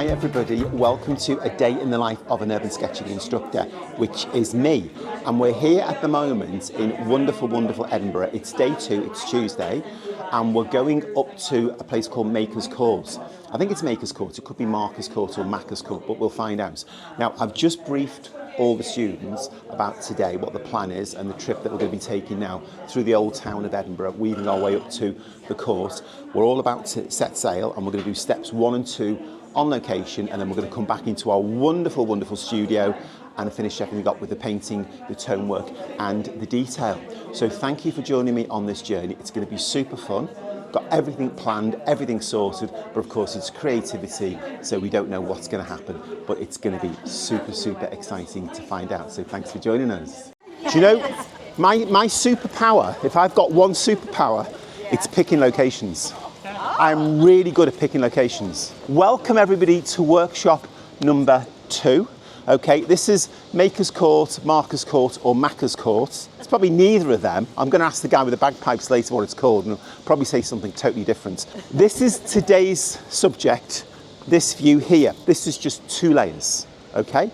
Hi everybody, welcome to a day in the life of an urban sketching instructor, which is me. And we're here at the moment in wonderful, wonderful Edinburgh. It's day 2, it's Tuesday, and we're going up to a place called Maker's Court. I think it's Maker's Court, it could be Marker's Court or Macker's Court, but we'll find out. Now, I've just briefed all the students about today, what the plan is and the trip that we're going to be taking now through the old town of Edinburgh, weaving our way up to the court. We're all about to set sail and we're going to do steps 1 and 2 on location, and then we're going to come back into our wonderful, wonderful studio and finish everything up with the painting, the tone work and the detail. So thank you for joining me on this journey. It's going to be super fun. Got everything planned, everything sorted, but of course it's creativity, so we don't know what's going to happen, but it's going to be super, super exciting to find out. So thanks for joining us. Do you know, my superpower, if I've got one superpower, it's picking locations. I'm really good at picking locations. Welcome everybody to workshop number 2. Okay, this is Maker's Court, Marker's Court or Macker's Court. It's probably neither of them. I'm going to ask the guy with the bagpipes later what it's called and he'll probably say something totally different. This is today's subject, this view here. This is just 2 layers, okay?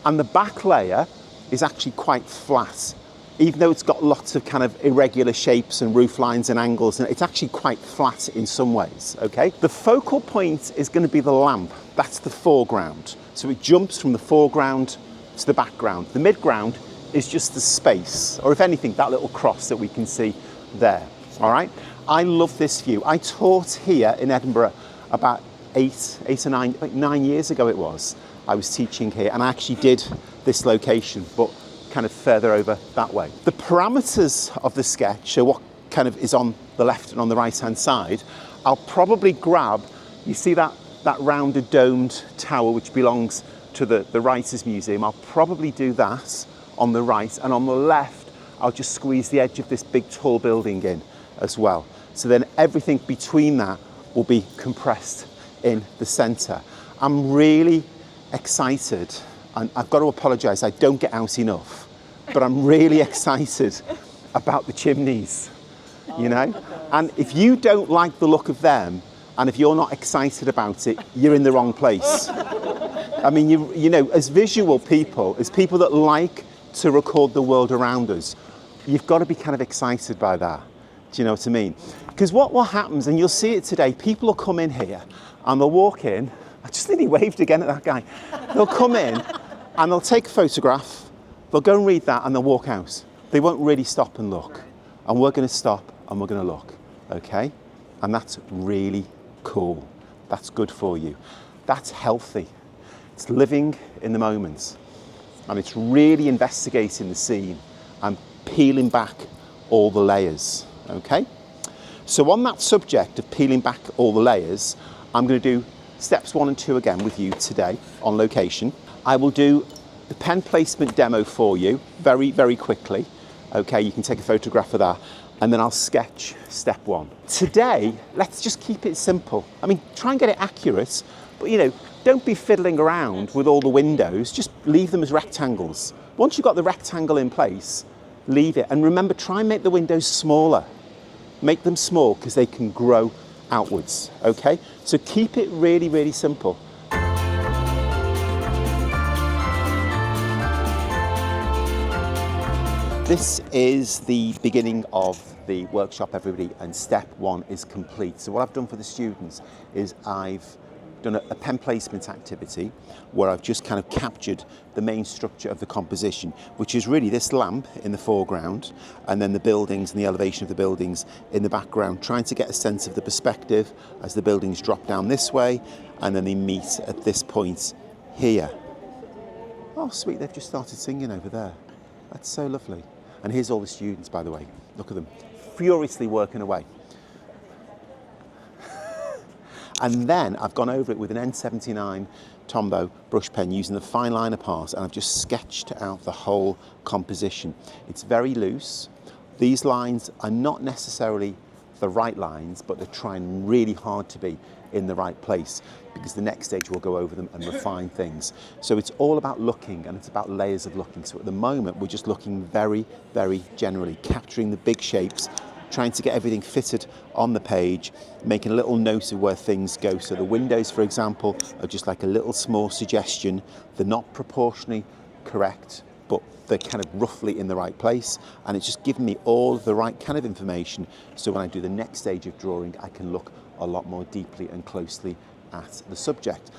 And the back layer is actually quite flat. Even though it's got lots of kind of irregular shapes and roof lines and angles, and it's actually quite flat in some ways, okay? The focal point is going to be the lamp. That's the foreground. So it jumps from the foreground to the background. The midground is just the space, or if anything, that little cross that we can see there, all right? I love this view. I taught here in Edinburgh about 9 years ago it was. I was teaching here, and I actually did this location, but kind of further over that way. The parameters of the sketch, so what kind of is on the left and on the right hand side, I'll probably grab, you see that rounded domed tower which belongs to the Writers' Museum. I'll probably do that on the right, and on the left I'll just squeeze the edge of this big tall building in as well. So then everything between that will be compressed in the centre. I'm really excited, and I've got to apologise, I don't get out enough, but I'm really excited about the chimneys, you know? And if you don't like the look of them, and if you're not excited about it, you're in the wrong place. I mean, you know, as visual people, as people that like to record the world around us, you've got to be kind of excited by that. Do you know what I mean? Because what happens, and you'll see it today, people will come in here and they'll walk in. I just nearly waved again at that guy. They'll come in and they'll take a photograph, they'll go and read that and they'll walk out. They won't really stop and look. And we're going to stop and we're going to look, okay? And that's really cool. That's good for you. That's healthy. It's living in the moment. And it's really investigating the scene and peeling back all the layers, okay? So on that subject of peeling back all the layers, I'm going to do steps 1 and 2 again with you today on location. I will do the pen placement demo for you very, very quickly. Okay, you can take a photograph of that, and then I'll sketch step 1. Today, let's just keep it simple. I mean, try and get it accurate, but you know, don't be fiddling around with all the windows, just leave them as rectangles. Once you've got the rectangle in place, leave it. And remember, try and make the windows smaller. Make them small because they can grow outwards, okay? So keep it really, really simple. This is the beginning of the workshop, everybody, and step 1 is complete. So what I've done for the students is I've done a pen placement activity where I've just kind of captured the main structure of the composition, which is really this lamp in the foreground and then the buildings and the elevation of the buildings in the background, trying to get a sense of the perspective as the buildings drop down this way and then they meet at this point here. Oh sweet, they've just started singing over there. That's so lovely. And here's all the students, by the way. Look at them, furiously working away. And then I've gone over it with an N79 Tombow brush pen using the fine liner part, and I've just sketched out the whole composition. It's very loose. These lines are not necessarily the right lines, but they're trying really hard to be in the right place, because the next stage we'll go over them and refine things. So it's all about looking, and it's about layers of looking. So at the moment we're just looking very, very generally, capturing the big shapes trying to get everything fitted on the page, making a little note of where things go. So the windows, for example, are just like a little small suggestion. They're not proportionally correct, but they're kind of roughly in the right place, and it's just giving me all the right kind of information, so when I do the next stage of drawing, I can look a lot more deeply and closely at the subject.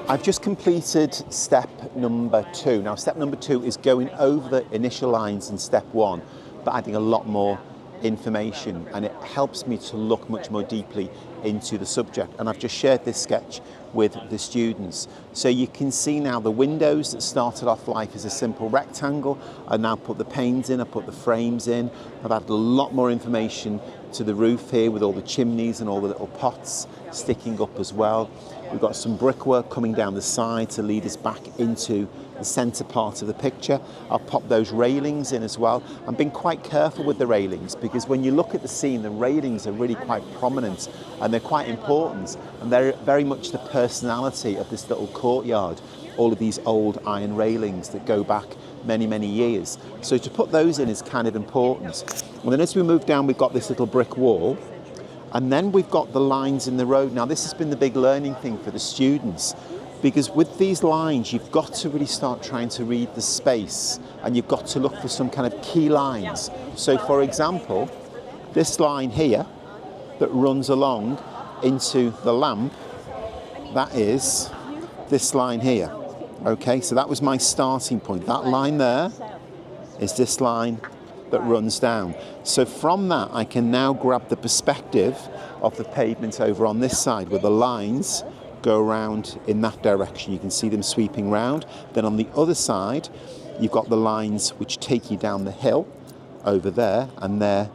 I've just completed step number 2. Now, step number 2 is going over the initial lines in step 1, but adding a lot more information, and it helps me to look much more deeply into the subject. And I've just shared this sketch with the students. So you can see now the windows that started off life as a simple rectangle. I now put the panes in, I put the frames in. I've added a lot more information to the roof here with all the chimneys and all the little pots sticking up as well. We've got some brickwork coming down the side to lead us back into the centre part of the picture. I'll pop those railings in as well. I'm being quite careful with the railings, because when you look at the scene, the railings are really quite prominent and they're quite important, and they're very much the personality of this little courtyard. All of these old iron railings that go back many, many years. So to put those in is kind of important. And then as we move down, we've got this little brick wall. And then we've got the lines in the road. Now, this has been the big learning thing for the students, because with these lines, you've got to really start trying to read the space, and you've got to look for some kind of key lines. So, for example, this line here that runs along into the lamp, that is this line here. Okay, so that was my starting point. That line there is this line that runs down. So from that, I can now grab the perspective of the pavement over on this side, where the lines go around in that direction. You can see them sweeping round. Then on the other side, you've got the lines which take you down the hill over there, and they're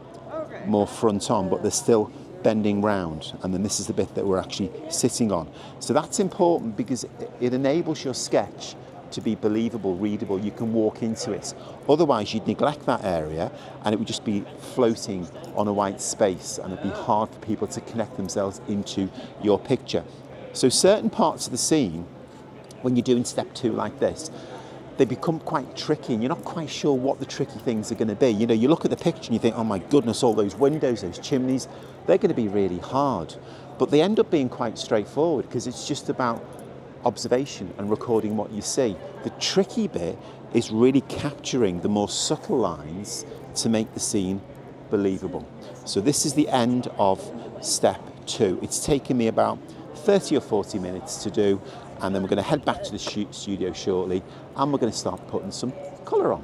more front on, but they're still bending round. And then this is the bit that we're actually sitting on. So that's important, because it enables your sketch to be believable, readable. You can walk into it. Otherwise, you'd neglect that area and it would just be floating on a white space, and it'd be hard for people to connect themselves into your picture. So certain parts of the scene, when you're doing step 2 like this, they become quite tricky, and you're not quite sure what the tricky things are going to be. You know, you look at the picture and you think, oh my goodness, all those windows, those chimneys, they're going to be really hard. But they end up being quite straightforward, because it's just about observation and recording what you see. The tricky bit is really capturing the more subtle lines to make the scene believable. So this is the end of step 2. It's taken me about 30 or 40 minutes to do, and then we're going to head back to the studio shortly, and we're going to start putting some colour on.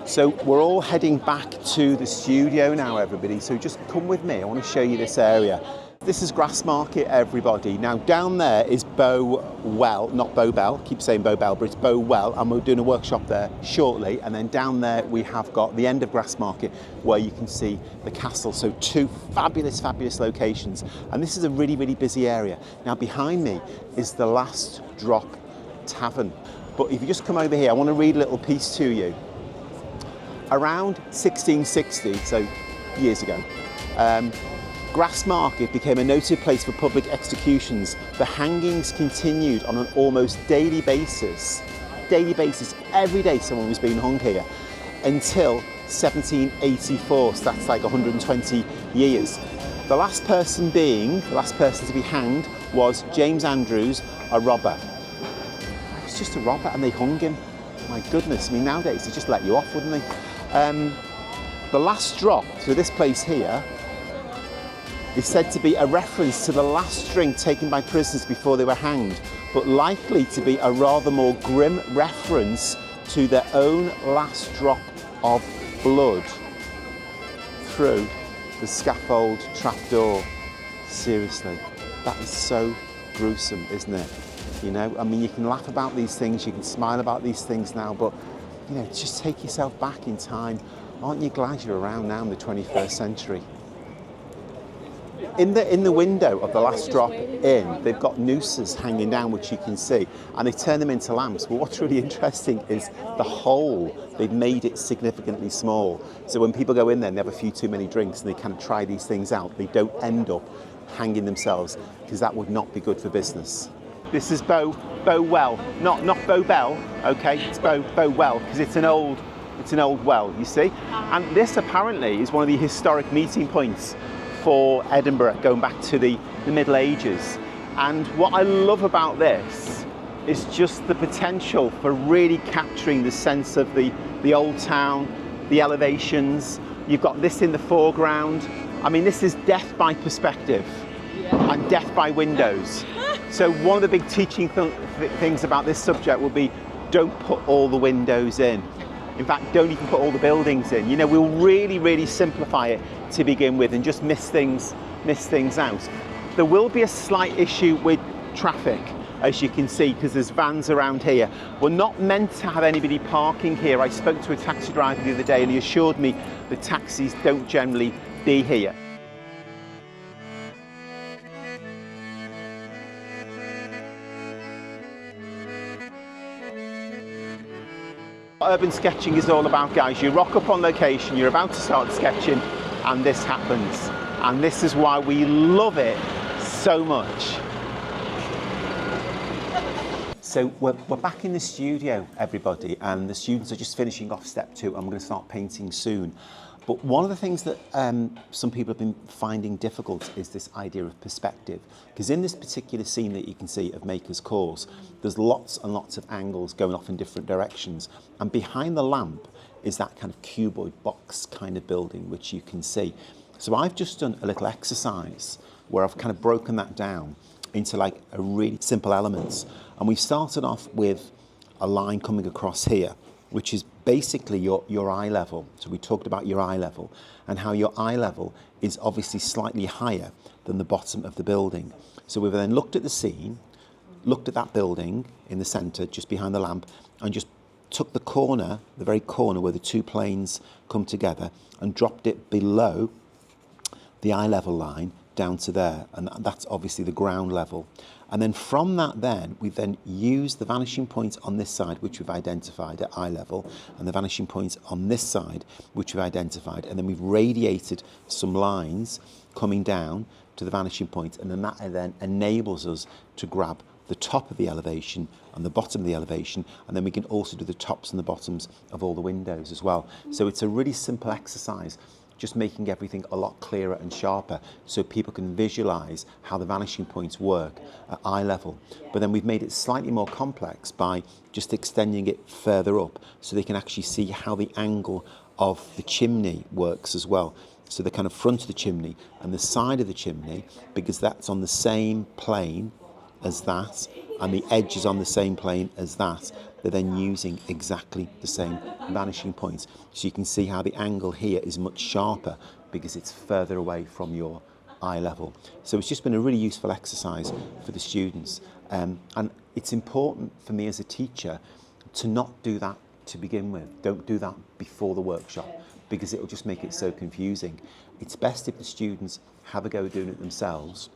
So we're all heading back to the studio now, everybody, so just come with me. I want to show you this area. This is Grassmarket, everybody. Now down there is Well, not Bow Bell, keep saying Bow Bell, but it's Well, and we're doing a workshop there shortly. And then down there we have got the end of Grassmarket, where you can see the castle. So 2 fabulous, fabulous locations. And this is a really, really busy area. Now behind me is the Last Drop Tavern. But if you just come over here, I want to read a little piece to you. Around 1660, so years ago, Grassmarket became a noted place for public executions. The hangings continued on an almost daily basis. Every day someone was being hung here, until 1784, so that's like 120 years. The last person to be hanged was James Andrews, a robber. He was just a robber and they hung him. My goodness, I mean, nowadays they just let you off, wouldn't they? The last drop, so this place here, is said to be a reference to the last drink taken by prisoners before they were hanged, but likely to be a rather more grim reference to their own last drop of blood through the scaffold trapdoor. Seriously, that is so gruesome, isn't it? You know, I mean, you can laugh about these things, you can smile about these things now, but you know, just take yourself back in time. Aren't you glad you're around now in the 21st century? In the window of the Last Drop Inn, they've got nooses hanging down, which you can see, and they turn them into lamps. But what's really interesting is the hole. They've made it significantly small. So when people go in there and they have a few too many drinks and they kind of try these things out, they don't end up hanging themselves, because that would not be good for business. This is Bowell, not Bow Bell, okay? It's Bowell because it's an old well, you see. And this apparently is one of the historic meeting points for Edinburgh, going back to the Middle Ages. And what I love about this is just the potential for really capturing the sense of the old town, the elevations. You've got this in the foreground. I mean, this is death by perspective and death by windows. So one of the big teaching things about this subject will be, don't put all the windows in. In fact, don't even put all the buildings in. You know, we'll really simplify it to begin with and just miss things out. There will be a slight issue with traffic, as you can see, because there's vans around here. We're not meant to have anybody parking here. I spoke to a taxi driver the other day and he assured me that taxis don't generally be here. What urban sketching is all about, guys. You rock up on location, you're about to start sketching, and this happens. And this is why we love it so much. So we're back in the studio, everybody, and the students are just finishing off step 2, and we're going to start painting soon. But one of the things that some people have been finding difficult is this idea of perspective. Because in this particular scene that you can see of Maker's Course, there's lots and lots of angles going off in different directions. And behind the lamp is that kind of cuboid box kind of building, which you can see. So I've just done a little exercise where I've kind of broken that down into like a really simple elements. And we've started off with a line coming across here, which is basically your eye level. So we talked about your eye level and how your eye level is obviously slightly higher than the bottom of the building. So we've then looked at the scene, looked at that building in the centre, just behind the lamp, and just took the corner, the very corner where the two planes come together, and dropped it below the eye level line down to there, and that's obviously the ground level. And then from that we've then used the vanishing point on this side, which we've identified at eye level, and the vanishing point on this side, which we've identified, and then we've radiated some lines coming down to the vanishing point, and then that then enables us to grab the top of the elevation and the bottom of the elevation, and then we can also do the tops and the bottoms of all the windows as well. So it's a really simple exercise, just making everything a lot clearer and sharper so people can visualize how the vanishing points work at eye level. But then we've made it slightly more complex by just extending it further up so they can actually see how the angle of the chimney works as well. So the kind of front of the chimney and the side of the chimney, because that's on the same plane as that, and the edge is on the same plane as that, they're then using exactly the same vanishing point. So you can see how the angle here is much sharper because it's further away from your eye level. So it's just been a really useful exercise for the students. And it's important for me as a teacher to not do that to begin with. Don't do that before the workshop because it will just make it so confusing. It's best if the students have a go doing it themselves,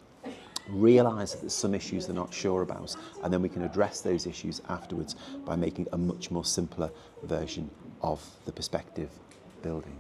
realise that there's some issues they're not sure about, and then we can address those issues afterwards by making a much more simpler version of the perspective building.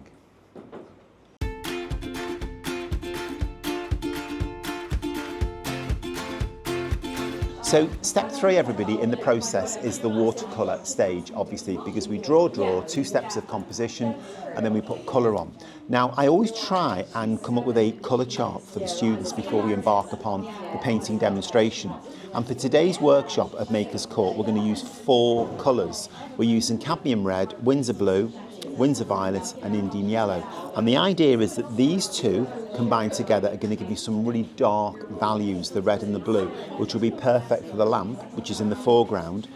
So step 3, everybody, in the process is the watercolour stage, obviously, because we draw 2 steps of composition and then we put colour on. Now, I always try and come up with a colour chart for the students before we embark upon the painting demonstration. And for today's workshop of Maker's Court, we're going to use 4 colours. We're using cadmium red, Windsor blue, Windsor violet and Indian yellow. And the idea is that these 2 combined together are going to give you some really dark values, the red and the blue, which will be perfect for the lamp, which is in the foreground.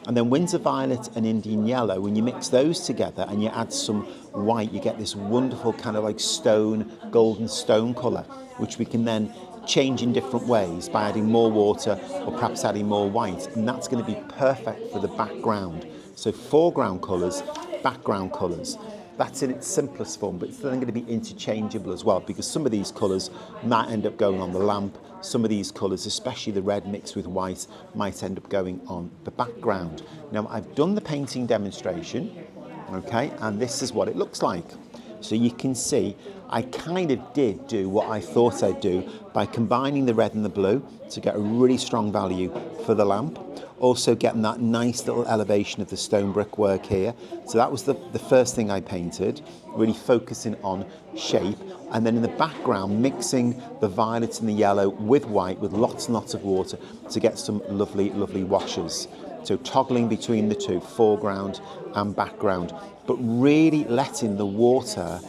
And then Windsor violet and Indian yellow, when you mix those together and you add some white, you get this wonderful kind of like stone, golden stone colour, which we can then change in different ways by adding more water or perhaps adding more white. And that's going to be perfect for the background. So foreground colours, background colours. That's in its simplest form, but it's then going to be interchangeable as well, because some of these colours might end up going on the lamp. Some of these colours, especially the red mixed with white, might end up going on the background. Now, I've done the painting demonstration, okay, and this is what it looks like. So you can see I kind of did do what I thought I'd do by combining the red and the blue to get a really strong value for the lamp. Also getting that nice little elevation of the stone brickwork here. So that was the first thing I painted, really focusing on shape. And then in the background, mixing the violets and the yellow with white with lots and lots of water to get some lovely, lovely washes. So toggling between the two, foreground and background, but really letting the water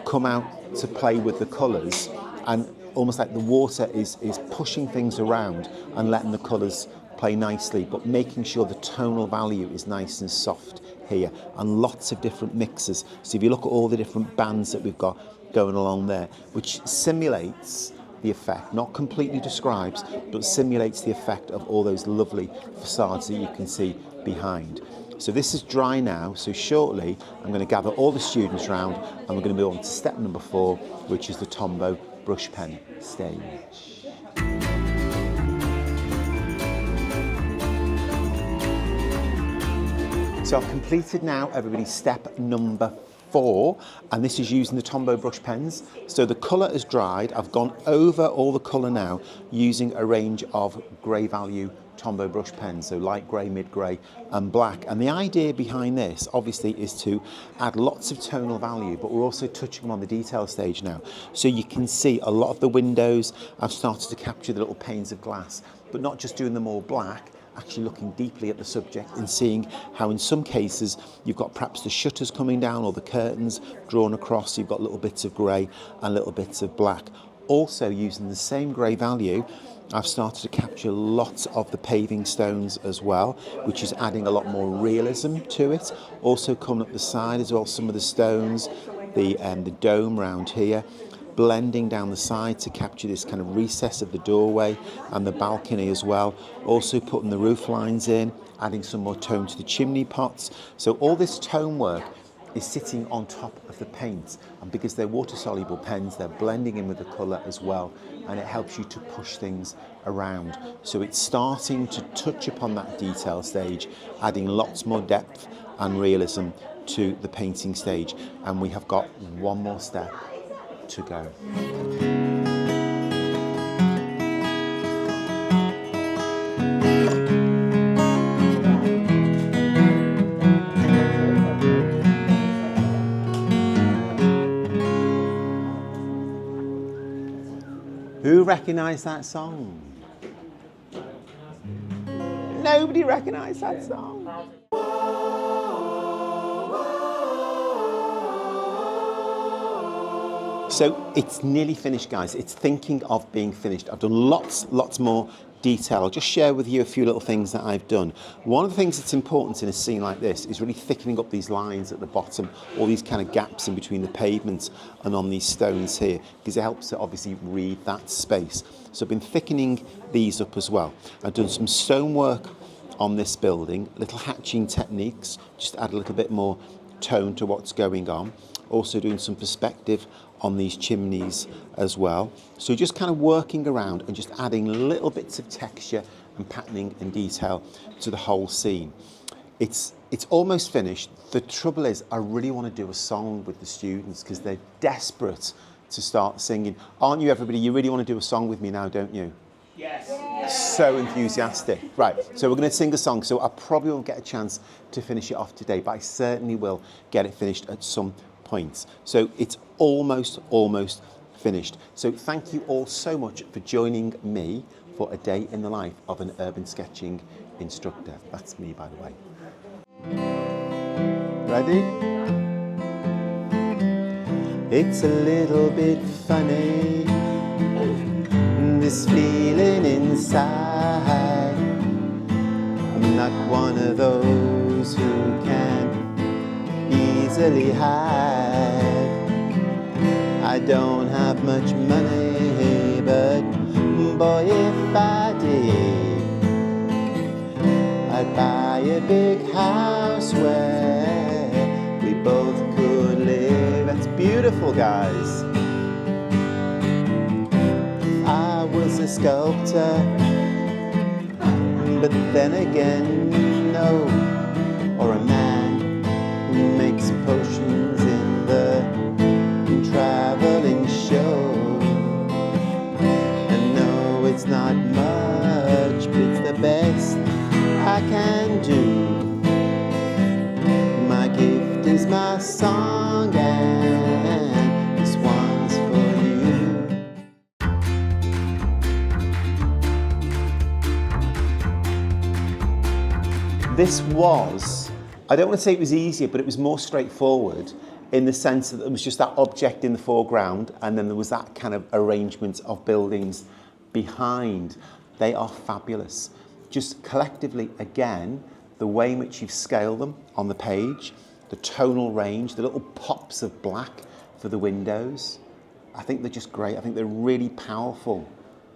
come out to play with the colours, and almost like the water is pushing things around and letting the colours play nicely, but making sure the tonal value is nice and soft here, and lots of different mixes. So if you look at all the different bands that we've got going along there, which simulates the effect, not completely describes, but simulates the effect of all those lovely facades that you can see behind. So this is dry now, so shortly I'm going to gather all the students round and we're going to move on to step number 4, which is the Tombow brush pen stage. So I've completed now, everybody, step number 4, and this is using the Tombow brush pens. So the colour has dried. I've gone over all the colour now using a range of grey value Tombow brush pens, so light grey, mid grey and black. And the idea behind this obviously is to add lots of tonal value, but we're also touching on the detail stage now. So you can see a lot of the windows, I've started to capture the little panes of glass, but not just doing them all black, actually looking deeply at the subject and seeing how in some cases you've got perhaps the shutters coming down or the curtains drawn across, you've got little bits of grey and little bits of black. Also using the same grey value, I've started to capture lots of the paving stones as well, which is adding a lot more realism to it. Also coming up the side as well, some of the stones, the dome round here, blending down the side to capture this kind of recess of the doorway and the balcony as well. Also putting the roof lines in, adding some more tone to the chimney pots. So all this tone work is sitting on top of the paint, and because they're water-soluble pens, they're blending in with the colour as well, and it helps you to push things around. So it's starting to touch upon that detail stage, adding lots more depth and realism to the painting stage, and we have got one more step to go. Who recognised that song? Nobody recognised that song. So it's nearly finished, guys. It's thinking of being finished. I've done lots more detail. I'll just share with you a few little things that I've done. One of the things that's important in a scene like this is really thickening up these lines at the bottom, all these kind of gaps in between the pavements and on these stones here, because it helps to obviously read that space. So I've been thickening these up as well. I've done some stonework on this building, little hatching techniques, just add a little bit more tone to what's going on. Also doing some perspective on these chimneys as well. So just kind of working around and just adding little bits of texture and patterning and detail to the whole scene. It's almost finished. The trouble is I really want to do a song with the students because they're desperate to start singing. Aren't you, everybody? You really want to do a song with me now, don't you? Yes. So enthusiastic. Right, so we're going to sing a song, so I probably won't get a chance to finish it off today, but I certainly will get it finished at some points. So it's almost finished. So thank you all so much for joining me for a day in the life of an urban sketching instructor. That's me, by the way. Ready? It's a little bit funny, this feeling inside. I'm not one of those who can easily hide. I don't have much money, but boy, if I did, I'd buy a big house where we both could live. That's beautiful, guys. I was a sculptor, but then again, no, or a man who makes potions in the is my song and this one's for you. This was, I don't want to say it was easier, but it was more straightforward in the sense that there was just that object in the foreground and then there was that kind of arrangement of buildings behind. They are fabulous. Just collectively, again, the way in which you've scaled them on the page, the tonal range, the little pops of black for the windows. I think they're just great. I think they're really powerful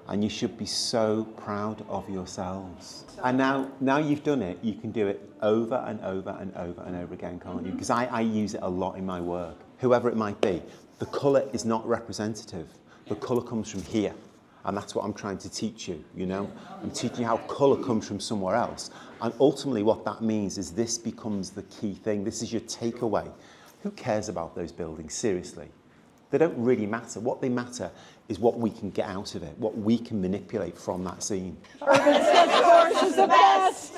and you should be so proud of yourselves. And now you've done it, you can do it over and over and over and over again, can't you? Because I use it a lot in my work. Whoever it might be, the colour is not representative. The colour comes from here. And that's what I'm trying to teach you, you know? I'm teaching you how colour comes from somewhere else. And ultimately what that means is this becomes the key thing. This is your takeaway. Who cares about those buildings, seriously? They don't really matter. What they matter is what we can get out of it, what we can manipulate from that scene. Urban Sketch Course is the best!